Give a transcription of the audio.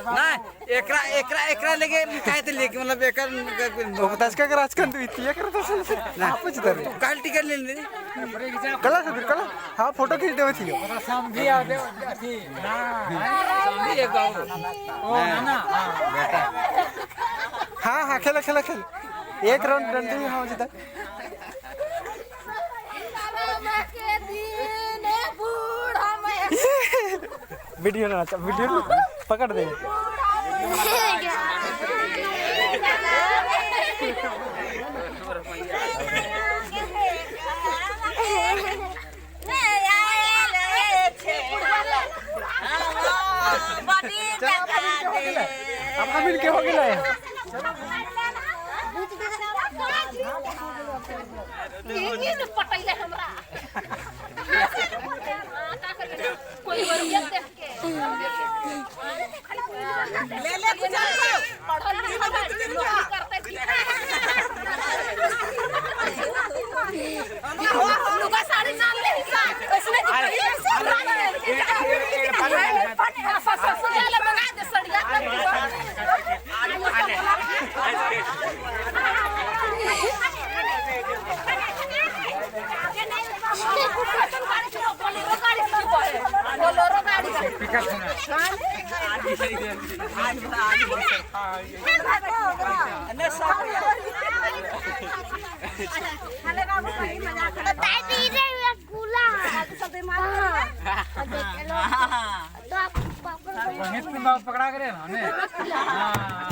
ना एकरा एकरा एकरा लेके काय ते लेके मतलब एकर बतास का राजकारण तू इतिया करत असेल आपच तर काल टिकट ले ले कला सर कला हां फोटो खींच देव थी समझी आ दे थी ना समझी एक गाँव ओ ना बेटा हां हां खेल खेल खेल एक राउंड डंडी हां जीता वीडियो ना वीडियो पकड़ दे अब हम मिल के हो गया है ये पटैले हमरा कोई वरियत देख के ले ले पढ़ल लिखल करते लुगा साड़ी नाम ले इसने फट मंगा दे सड़िया बोलेरो गाड़ी पिकअप सुना पकड़ा करे ना